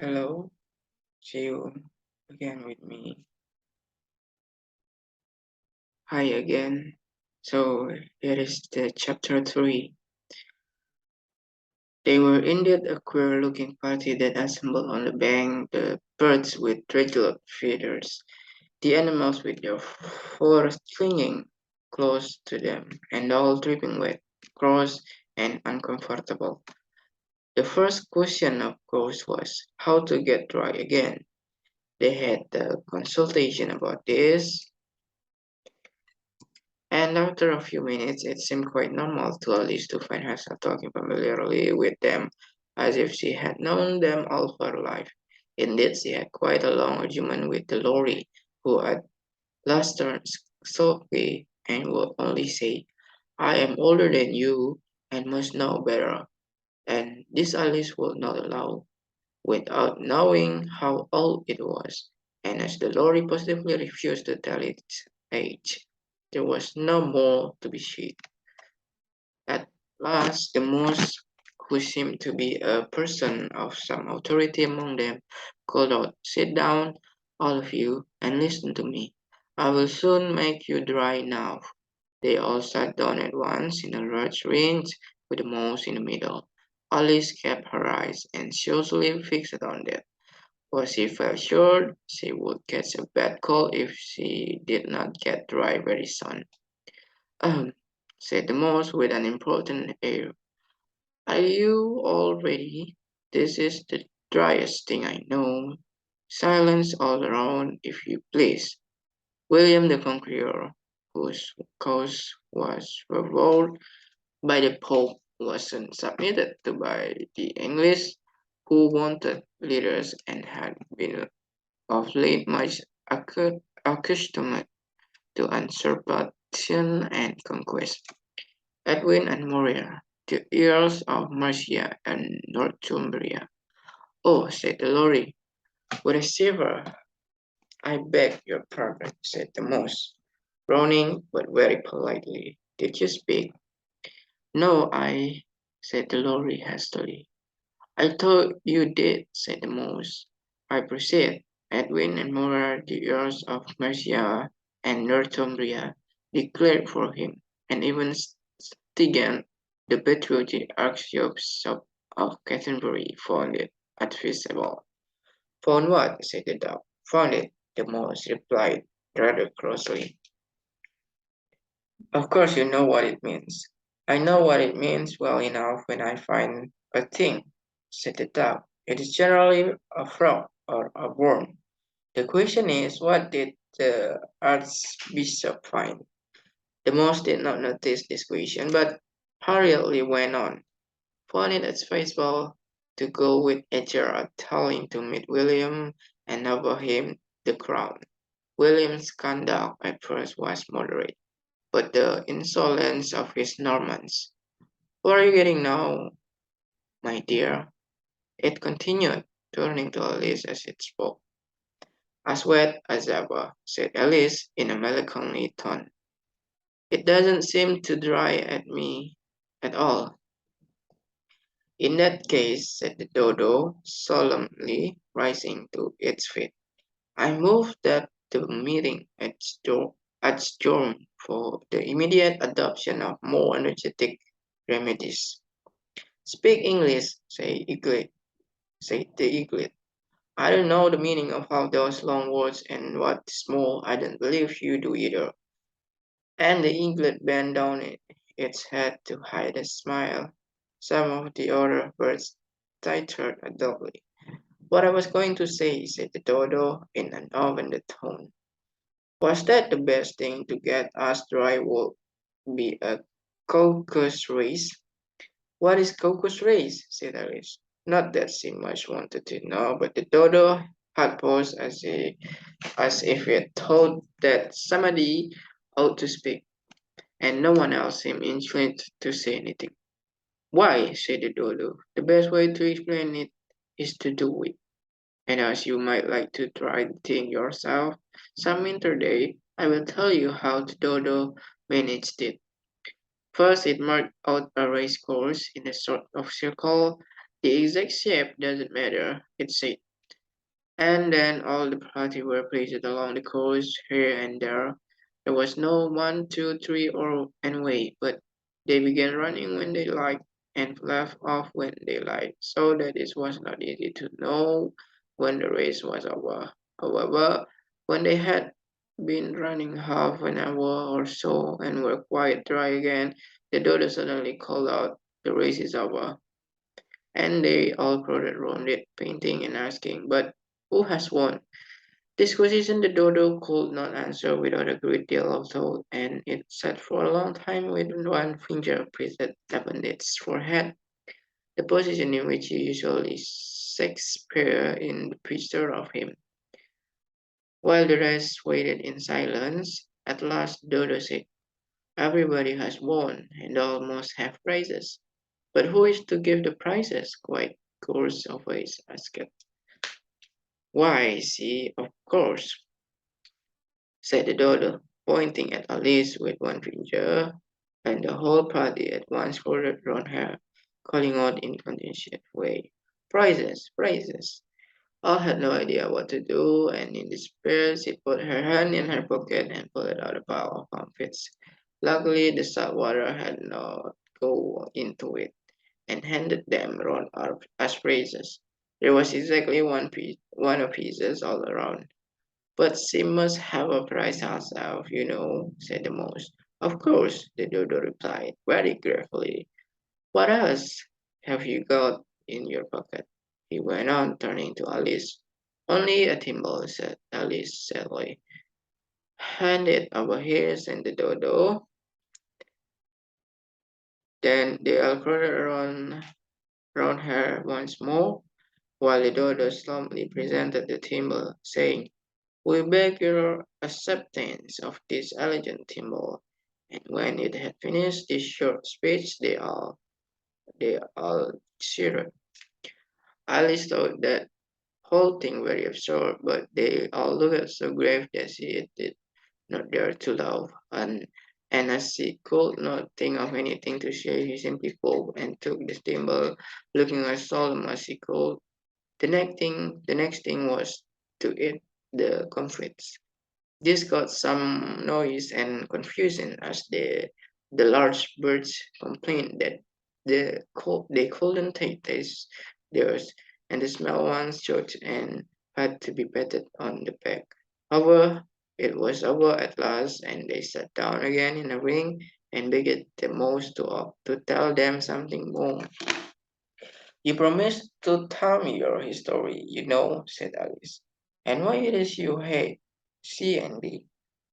Hello, see you again with me. Hi again. So here is the chapter 3. They were indeed a queer looking party that assembled on the bank, the birds with regular feathers, the animals with their fur clinging close to them, and all dripping wet, gross, and uncomfortable. The first question, of course, was how to get dry again. They had a consultation about this, and after a few minutes, it seemed quite normal to Alice to find herself talking familiarly with them, as if she had known them all her life. Indeed, she had quite a long argument with the lorry, who at last turned sulky and would only say, "I am older than you and must know better." And this Alice would not allow, without knowing how old it was, and as the lorry positively refused to tell its age, there was no more to be said. At last, the mouse, who seemed to be a person of some authority among them, called out, "Sit down, all of you, and listen to me. I will soon make you dry now." They all sat down at once in a large ring with the mouse in the middle. Alice kept her eyes anxiously fixed on them, for she felt sure she would catch a bad cold if she did not get dry very soon. "Ahem," said the mouse with an important air. "Are you all ready? This is the driest thing I know. Silence all around, if you please." William the Conqueror, whose cause was revoked by the Pope, wasn't submitted to by the English, who wanted leaders and had been of late much accustomed to usurpation and conquest. Edwin and Morea, the Earls of Mercia and Northumbria. "Oh," said the lorry, with a shiver. "I beg your pardon," said the mouse, frowning but very politely. "Did you speak?" "No, said the lorry hastily. "I thought you did," said the mouse. "I proceed. Edwin and Morea, the Earls of Mercia and Northumbria, declared for him, and even Stigand, the patriotic Archbishop of Canterbury, found it advisable." "Found what?" said the dog. "Found it," the mouse replied rather crossly. "Of course you know what it means." "I know what it means well enough when I find a thing," said the dog. "It is generally a frog or a worm. The question is, what did the Archbishop find?" The mouse did not notice this question, but hurriedly went on. "Found it advisable to go with Edgar, telling to meet William and offer him the crown. William's conduct at first was moderate, but the insolence of his Normans. What are you getting now, my dear?" it continued, turning to Alice as it spoke. "As wet as ever," said Alice in a melancholy tone. "It doesn't seem to dry at me at all." "In that case," said the dodo, solemnly rising to its feet, "I move that the meeting adjourn for the immediate adoption of more energetic remedies." "Speak English," said the eaglet. "I don't know the meaning of all those long words, and what's more, I don't believe you do either." And the eaglet bent down its head to hide a smile. Some of the other birds tittered audibly. "What I was going to say," said the dodo in an offended tone, "was that the best thing to get us dry would be a caucus race." "What is caucus race?" said Alice. Not that she much wanted to know, but the dodo had paused as if it thought that somebody ought to speak, and no one else seemed inclined to say anything. "Why," said the dodo, "the best way to explain it is to do it. And as you might like to try the thing yourself some winter day, I will tell you how the dodo managed it. First, it marked out a race course in a sort of circle. The exact shape doesn't matter, it said. And then all the party were placed along the coast here and there. There was no one, two, three, or and wait, but they began running when they liked and left off when they liked, so that it was not easy to know when the race was over. However, when they had been running half an hour or so and were quite dry again, the dodo suddenly called out, "The race is over." And they all crowded round it, painting and asking, "But who has won?" This question the dodo could not answer without a great deal of thought, and it sat for a long time with one finger pressed upon its forehead, the position in which he usually Shakespeare in the picture of him. While the rest waited in silence, at last Dodo said, "Everybody has won, and all must have prizes. But who is to give the prizes?" quite coarse of voice asked. "Why, see, of course," said the Dodo, pointing at Alice with one finger, and the whole party at once folded round her, calling out in continuous way, "Prizes, prizes!" All had no idea what to do, and in despair she put her hand in her pocket and pulled out a pile of comfits. Luckily, the salt water had not go into it, and handed them round as prizes. There was exactly one of pieces all around. "But she must have a prize herself, you know," said the mouse. "Of course," the dodo replied, very gravely. "What else have you got in your pocket?" he went on, turning to Alice. "Only a thimble," said Alice sadly. "Hand it over here," said the dodo. Then they all crowded round her once more, while the dodo solemnly presented the thimble, saying, "We beg your acceptance of this elegant thimble." And when it had finished this short speech, they all cheered. Alice thought that whole thing very absurd, but they all looked so grave that she did not dare to laugh. And as she could not think of anything to say, she simply spoke and took the thimble, looking as solemn as she could. The next thing was to eat the comfits. This caused some noise and confusion as the large birds complained that they couldn't taste theirs, and the small ones choked and had to be patted on the back. However, it was over at last, and they sat down again in a ring and begged the mouse to tell them something more. "You promised to tell me your history, you know," said Alice, "and why it is you hate C and D."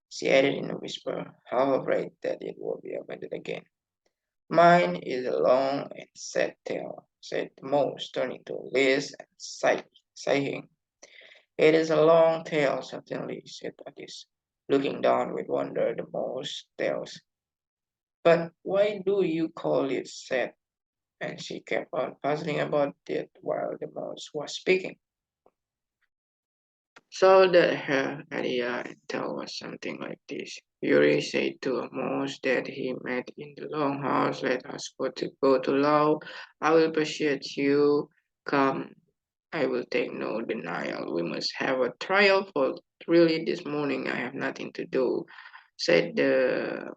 She added in a whisper, half afraid that it would be abandoned again. "Mine is a long and sad tale," said the mouse, turning to Liz and sighing. "It is a long tale, certainly," said Alice, looking down with wonder at the mouse tails. "But why do you call it sad?" And she kept on puzzling about it while the mouse was speaking. So that her idea and tale was something like this. Yuri said to a mouse that he met in the longhouse, "Let us go to law. I will persuade you. Come, I will take no denial. We must have a trial, for really this morning I have nothing to do," said the.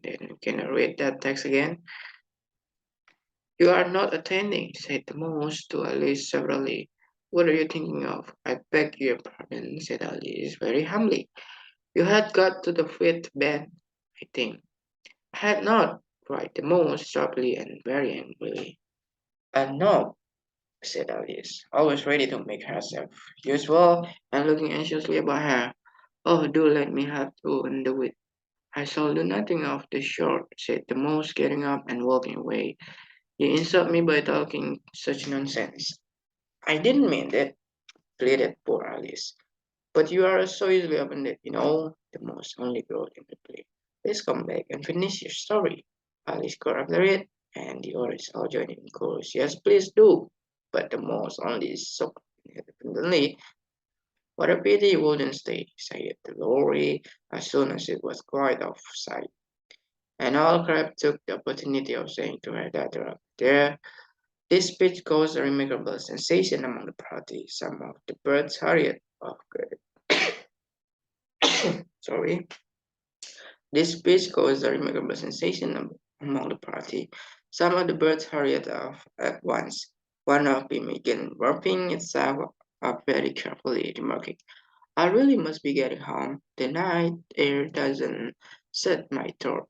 Then can I read that text again? "You are not attending," said the mouse to Alice severely. "What are you thinking of?" "I beg your pardon," said Alice very humbly. "You had got to the fifth bed, I think." "I had not," cried the mouse sharply and very angrily. "And no," said Alice, always ready to make herself useful and looking anxiously about her. "Oh, do let me help you undo it." "I shall do nothing of the sort," said the mouse, getting up and walking away. "You insult me by talking such nonsense." "I didn't mean it," pleaded poor Alice. "But you are so easily offended, you know," the mouse only growled impatiently. "Please come back and finish your story." Alice got up the it, and the others all joined in chorus. "Yes, please do." But the mouse only sobbed independently. "What a pity you wouldn't stay," said the lorry as soon as it was quite off sight. And all Crab took the opportunity of saying to her that there This speech caused a remarkable sensation among the party. Some of the birds hurried off. Sorry. This speech caused a remarkable sensation among the party. Some of the birds hurried off at once. One of them began warping itself up very carefully, remarking, I really must be getting home. The night air doesn't set my throat.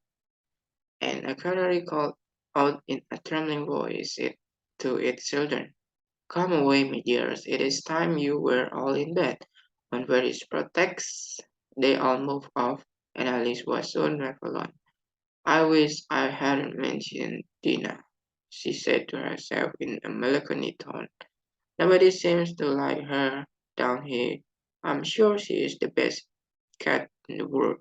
And a canary called out in a trembling voice to its children. Come away, my dears. It is time you were all in bed. When Paris protects, they all moved off, and Alice was soon left alone. I wish I hadn't mentioned Dina, she said to herself in a melancholy tone. Nobody seems to like her down here. I'm sure she is the best cat in the world.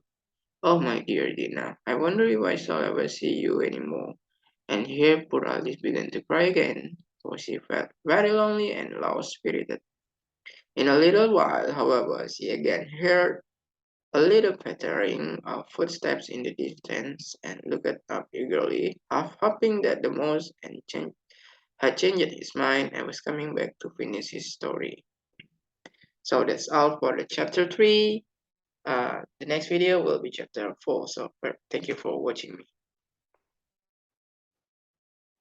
Oh, my dear Dina, I wonder if I shall ever see you anymore. And here poor Alice began to cry again, for she felt very lonely and low-spirited. In a little while, however, she again heard a little pattering of footsteps in the distance and looked up eagerly, half hoping that the mouse had changed his mind and was coming back to finish his story. So that's all for the chapter 3. The next video will be chapter 4. So thank you for watching me.